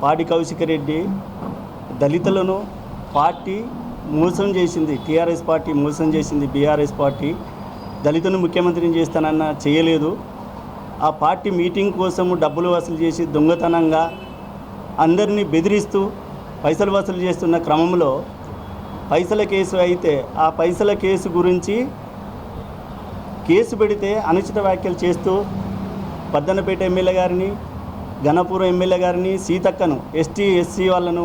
పాడి కౌశిక్ రెడ్డి దళితులను పార్టీ మోసం చేసింది. టీఆర్ఎస్ పార్టీ మోసం చేసింది. బీఆర్ఎస్ పార్టీ దళితులను ముఖ్యమంత్రిని చేస్తానన్న చేయలేదు. ఆ పార్టీ మీటింగ్ కోసము డబ్బులు వసూలు చేసి దొంగతనంగా అందరినీ బెదిరిస్తూ పైసలు వసూలు చేస్తున్న క్రమంలో పైసల కేసు అయితే ఆ పైసల కేసు గురించి కేసు పెడితే అనుచిత వ్యాఖ్యలు చేస్తూ పద్దనపేట ఎమ్మెల్యే గారిని, ఘనపురం ఎమ్మెల్యే గారిని, సీతక్కను, ఎస్టీ ఎస్సీ వాళ్ళను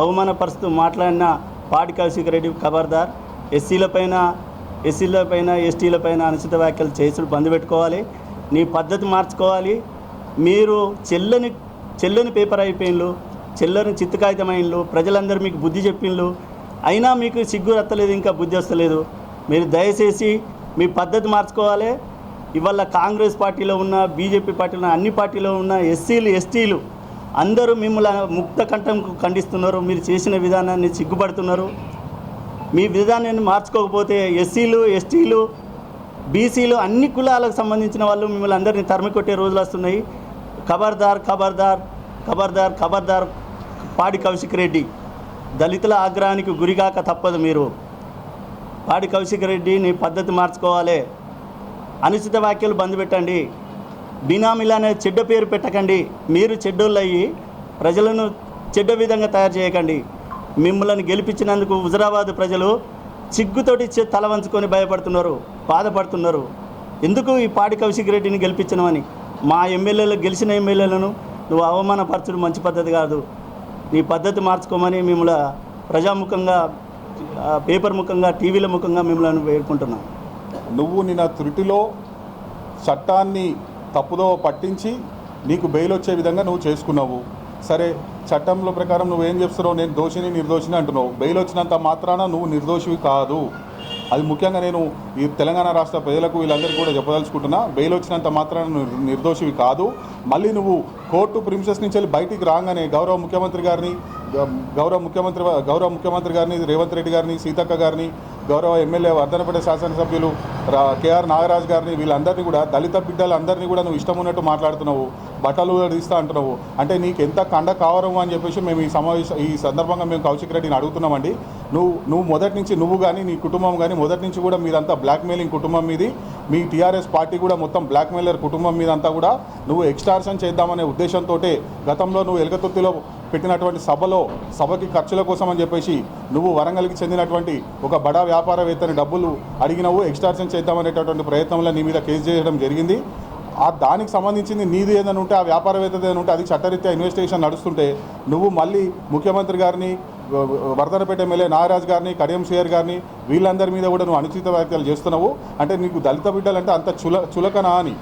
అవమానపరుస్తూ మాట్లాడిన పాడి కౌశిక్ రెడ్డి ఖబర్దార్. ఎస్సీలపైన, ఎస్టీలపైన అనుచిత వ్యాఖ్యలు చేసుడు బంద్ పెట్టుకోవాలి. నీ పద్ధతి మార్చుకోవాలి. మీరు చెల్లని పేపర్ అయిపోయిన్లు, చెల్లని చిత్తకాగితమైన్లు, ప్రజలందరూ మీకు బుద్ధి చెప్పిండ్లు, అయినా మీకు సిగ్గు రత్తలేదు, ఇంకా బుద్ధి వస్తలేదు. మీరు దయచేసి మీ పద్ధతి మార్చుకోవాలి. ఇవాళ కాంగ్రెస్ పార్టీలో ఉన్న, బీజేపీ పార్టీలో ఉన్న, అన్ని పార్టీలో ఉన్న ఎస్సీలు ఎస్టీలు అందరూ మిమ్మల్ని ముక్త కంఠంకు ఖండిస్తున్నారు. మీరు చేసిన విధానాన్ని సిగ్గుపడుతున్నారు. మీ విధానాన్ని మార్చుకోకపోతే ఎస్సీలు ఎస్టీలు బీసీలు అన్ని కులాలకు సంబంధించిన వాళ్ళు మిమ్మల్ని అందరినీ తరిమి కొట్టే రోజులు వస్తున్నాయి. ఖబర్దార్ ఖబర్దార్ ఖబర్దార్ ఖబర్దార్ పాడి కౌశిక్ రెడ్డి. దళితుల ఆగ్రహానికి గురిగాక తప్పదు. మీరు పాడి కౌశిక్ రెడ్డి నీ పద్ధతి మార్చుకోవాలి. అనుచిత వ్యాఖ్యలు బంద్ పెట్టండి. బినామీలనే చెడ్డ పేరు పెట్టకండి. మీరు చెడ్డోళ్ళు అయ్యి ప్రజలను చెడ్డ విధంగా తయారు చేయకండి. మిమ్మల్ని గెలిపించినందుకు హుజరాబాద్ ప్రజలు సిగ్గుతోటి తల వంచుకొని భయపడుతున్నారు, బాధపడుతున్నారు. ఎందుకు ఈ పాడి కౌశిక్ రెడ్డిని గెలిపించనమని. మా ఎమ్మెల్యేలు, గెలిచిన ఎమ్మెల్యేలను నువ్వు అవమానపరచడం మంచి పద్ధతి కాదు. నీ పద్ధతి మార్చుకోమని మిమ్మల్ని ప్రజాముఖంగా, పేపర్ ముఖంగా, టీవీల ముఖంగా మిమ్మల్ని వేడుకుంటున్నాం. నువ్వు నిన్న త్రుటిలో చట్టాన్ని తప్పుదో పట్టించి నీకు బెయిల్ వచ్చే విధంగా నువ్వు చేసుకున్నావు. సరే, చట్టంలో ప్రకారం నువ్వేం చెప్తున్నావు, నేను దోషిని నిర్దోషిని అంటున్నావు. బెయిల్ వచ్చినంత మాత్రాన నువ్వు నిర్దోషివి కాదు. అది ముఖ్యంగా నేను ఈ తెలంగాణ రాష్ట్ర ప్రజలకు వీళ్ళందరికీ కూడా చెప్పదలుచుకుంటున్నా. బెయిల్ వచ్చినంత మాత్రాన నువ్వు నిర్దోషివి కాదు. మళ్ళీ నువ్వు కోర్టు ప్రిమిసెస్ నుంచి వెళ్ళి బయటికి రాగానే గౌరవ ముఖ్యమంత్రి గారిని, రేవంత్ రెడ్డి గారిని, సీతక్క గారిని, గౌరవ ఎమ్మెల్యే వర్ధనపేట శాసనసభ్యులు కేఆర్ నాగరాజ్ గారిని, వీళ్ళందరినీ కూడా, దళిత బిడ్డలందరినీ కూడా నువ్వు ఇష్టం ఉన్నట్టు మాట్లాడుతున్నావు. బట్టలు తీస్తా అంటున్నావు. అంటే నీకు ఎంత కండ కావరము అని చెప్పేసి మేము ఈ సందర్భంగా మేము కౌశిక్ రెడ్డిని అడుగుతున్నామండి. నువ్వు మొదటి నుంచి, నువ్వు కానీ నీ కుటుంబం కానీ మొదటి నుంచి కూడా మీరంతా బ్లాక్మెయిలింగ్ కుటుంబం మీది. మీ టీఆర్ఎస్ పార్టీ కూడా మొత్తం బ్లాక్మెయిలర్ కుటుంబం మీద అంతా కూడా నువ్వు ఎక్స్టార్షన్ చేద్దామనే ఉద్దేశంతో గతంలో నువ్వు ఎలకతుర్తిలో పెట్టినటువంటి సభకి ఖర్చుల కోసం అని చెప్పేసి నువ్వు వరంగల్కి చెందినటువంటి ఒక బడా వ్యాపారవేత్తని డబ్బులు అడిగినవు. ఎక్స్టార్షన్ చేద్దామనేటటువంటి ప్రయత్నంలో నీ మీద కేసు చేయడం జరిగింది. దానికి సంబంధించింది నీది ఏదైనా ఉంటే, ఆ వ్యాపారవేత్త ఏదైనా ఉంటే అది చట్టరీత్యా ఇన్వెస్టిగేషన్ నడుస్తుంటే నువ్వు మళ్ళీ ముఖ్యమంత్రి గారిని, వర్ధనపేట ఎమ్మెల్యే నాగరాజ్ గారిని, కడియం శ్రీయర్ గారిని, వీళ్ళందరి మీద కూడా నువ్వు అనుచిత వ్యాఖ్యలు చేస్తున్నావు. అంటే నీకు దళిత బిడ్డలంటే అంత చులకనా అని.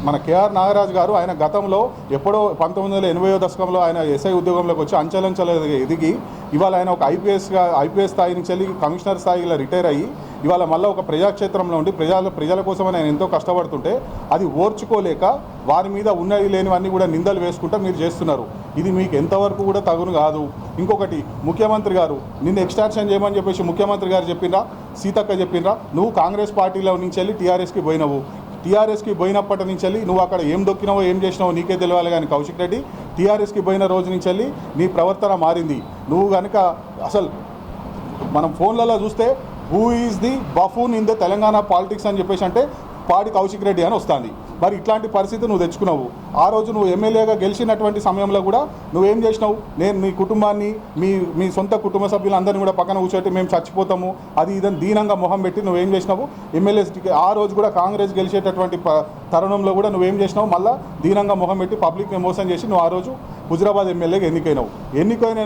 మన కేఆర్ నాగరాజ్ గారు ఆయన గతంలో ఎప్పుడో 1980వ దశకంలో ఆయన ఎస్ఐ ఉద్యోగంలోకి వచ్చి అంచెలంచెలుగా ఎదిగి ఇవాళ ఆయన ఒక ఐపీఎస్ స్థాయి నుంచి వెళ్ళి కమిషనర్ స్థాయిలో రిటైర్ అయ్యి ఇవాళ మళ్ళీ ఒక ప్రజాక్షేత్రంలో ఉండి ప్రజల కోసం ఆయన ఎంతో కష్టపడుతుంటే అది ఓర్చుకోలేక వారి మీద ఉన్నవి లేనివన్నీ కూడా నిందలు వేసుకుంటూ మీరు చేస్తున్నారు. ఇది మీకు ఎంతవరకు కూడా తగును కాదు. ఇంకొకటి, ముఖ్యమంత్రి గారు నిన్ను ఎక్స్టార్షన్ చేయమని చెప్పేసి ముఖ్యమంత్రి గారు చెప్పినరా, సీతక్క చెప్పినరా? నువ్వు కాంగ్రెస్ పార్టీలో నుంచి వెళ్ళి టీఆర్ఎస్కి పోయినవు. టీఆర్ఎస్కి పోయినప్పటి నుంచి వెళ్ళి నువ్వు అక్కడ ఏం దొక్కినావో ఏం చేసినావో నీకే తెలియాలి. కానీ కౌశిక్ రెడ్డి టీఆర్ఎస్కి పోయిన రోజు నుంచి వెళ్ళి నీ ప్రవర్తన మారింది. నువ్వు కనుక అసలు మనం ఫోన్లలో చూస్తే who is the buffoon in the Telangana politics అని చెప్పేసి అంటే పాడి కౌశిక్ రెడ్డి అని వస్తుంది. మరి ఇట్లాంటి పరిస్థితి నువ్వు తెచ్చుకున్నావు. ఆ రోజు నువ్వు ఎమ్మెల్యేగా గెలిచినటువంటి సమయంలో కూడా నువ్వేం చేసినావు? నేను మీ కుటుంబాన్ని, మీ సొంత కుటుంబ సభ్యులందరినీ కూడా పక్కన కూర్చోటి మేము చచ్చిపోతాము అది ఇదని దీనంగా మొహం పెట్టి నువ్వేం చేసినావు? ఎమ్మెల్యే ఆ రోజు కూడా కాంగ్రెస్ గెలిచేటటువంటి తరుణంలో కూడా నువ్వేం చేసినావు? మళ్ళీ దీనంగా మొహం పెట్టి పబ్లిక్ని మోసం చేసి నువ్వు ఆ రోజు హుజరాబాద్ ఎమ్మెల్యేగా ఎన్నికైనావు.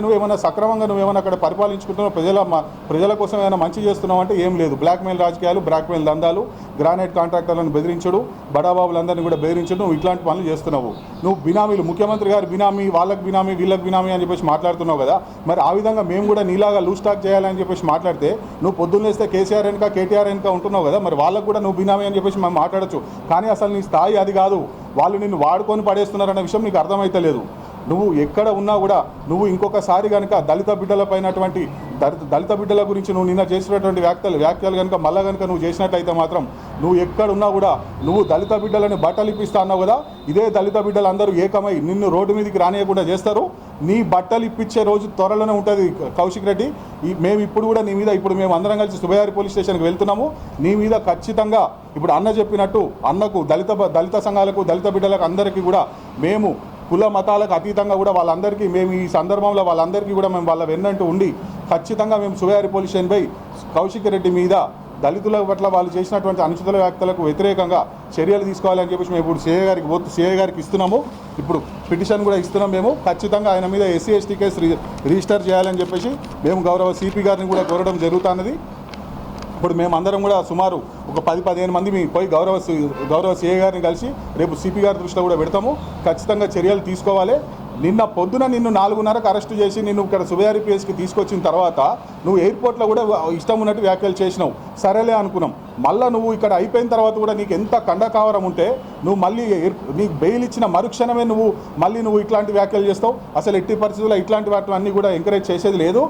నువ్వు ఏమైనా సక్రమంగా నువ్వేమైనా అక్కడ పరిపాలించుకుంటున్నావు, ప్రజల కోసం ఏమైనా మంచి చేస్తున్నావు అంటే ఏం లేదు. బ్లాక్మెయిల్ రాజకీయాలు, బ్లాక్మెయిల్ దందాలు, గ్రానైట్ కాంట్రాక్టర్లను బెదిరించడు, బడాబాబులందరినీ కూడా బెదిరించడు, నువ్వు ఇట్లాంటి పనులు చేస్తున్నావు. నువ్వు బినామీలు, ముఖ్యమంత్రి గారు బినామీ, వాళ్ళకి బినామీ, వీళ్ళకి బినామీ అని చెప్పేసి మాట్లాడుతున్నావు కదా. మరి ఆ విధంగా మేము కూడా నీలాగా లూజ్ స్టాక్ చేయాలని చెప్పేసి మాట్లాడితే నువ్వు పొద్దున్న వేస్తే కేసీఆర్ వెనుక, కేటీఆర్ వెనుక ఉంటున్నావు కదా. మరి వాళ్ళకు కూడా నువ్వు బినామీ అని చెప్పేసి మేము మాట్లాడచ్చు. కానీ అసలు నీ స్థాయి అది కాదు. వాళ్ళు నిన్ను వాడుకొని పడేస్తున్నారన్న విషయం నీకు అర్థమైతలేదు. నువ్వు ఎక్కడ ఉన్నా కూడా నువ్వు ఇంకొకసారి కనుక దళిత బిడ్డల గురించి నువ్వు నిన్న చేసినటువంటి వ్యాఖ్యలు కనుక మళ్ళీ కనుక నువ్వు చేసినట్లయితే మాత్రం నువ్వు ఎక్కడున్నా కూడా నువ్వు దళిత బిడ్డలని బట్టలు ఇప్పిస్తా అన్నావు కదా. ఇదే దళిత బిడ్డలు అందరూ ఏకమై నిన్ను రోడ్డు మీదకి రానియకుండా చేస్తారు. నీ బట్టలు ఇప్పించే రోజు త్వరలోనే ఉంటుంది కౌశిక్ రెడ్డి. మేము ఇప్పుడు కూడా నీ మీద ఇప్పుడు మేము అందరం కలిసి సుబయారి పోలీస్ స్టేషన్కి వెళ్తున్నాము. నీ మీద ఖచ్చితంగా ఇప్పుడు అన్న చెప్పినట్టు అన్నకు దళిత సంఘాలకు దళిత బిడ్డలకు అందరికీ కూడా మేము కుల మతాలకు అతీతంగా కూడా వాళ్ళందరికీ మేము ఈ సందర్భంలో వాళ్ళందరికీ కూడా మేము వాళ్ళ వెన్నంటూ ఉండి ఖచ్చితంగా మేము సుబయారి పోలీస్ స్టేషన్పై కౌశిక్ రెడ్డి మీద దళితుల పట్ల వాళ్ళు చేసినటువంటి అనుచిత వ్యాఖ్యలకు వ్యతిరేకంగా చర్యలు తీసుకోవాలని చెప్పేసి మేము ఇప్పుడు సిఐ గారికి ఇస్తున్నాము. ఇప్పుడు పిటిషన్ కూడా ఇస్తున్నాం. మేము ఖచ్చితంగా ఆయన మీద ఎస్సీ ఎస్టీ కేసు రిజిస్టర్ చేయాలని చెప్పేసి మేము గౌరవ సిపి గారిని కూడా కోరడం జరుగుతున్నది. ఇప్పుడు మేమందరం కూడా సుమారు ఒక 10-15 మంది పోయి గౌరవ సిఐ గారిని కలిసి రేపు సిపి గారి దృష్టిలో కూడా పెడతాము. ఖచ్చితంగా చర్యలు తీసుకోవాలి. నిన్న పొద్దున నిన్ను 4:30కు అరెస్టు చేసి నిన్ను ఇక్కడ సుబయారి పిఎస్కి తీసుకొచ్చిన తర్వాత నువ్వు ఎయిర్పోర్ట్లో కూడా ఇష్టం ఉన్నట్టు వ్యాఖ్యలు చేసినావు. సరేలే అనుకున్నాం. మళ్ళీ నువ్వు ఇక్కడ అయిపోయిన తర్వాత కూడా నీకు ఎంత కండకావరం ఉంటే నువ్వు మళ్ళీ నీకు బెయిల్ ఇచ్చిన మరుక్షణమే నువ్వు ఇట్లాంటి వ్యాఖ్యలు చేస్తావు. అసలు ఎట్టి పరిస్థితుల్లో ఇట్లాంటి వాటిని అన్నీ కూడా ఎంకరేజ్ చేసేది లేదు.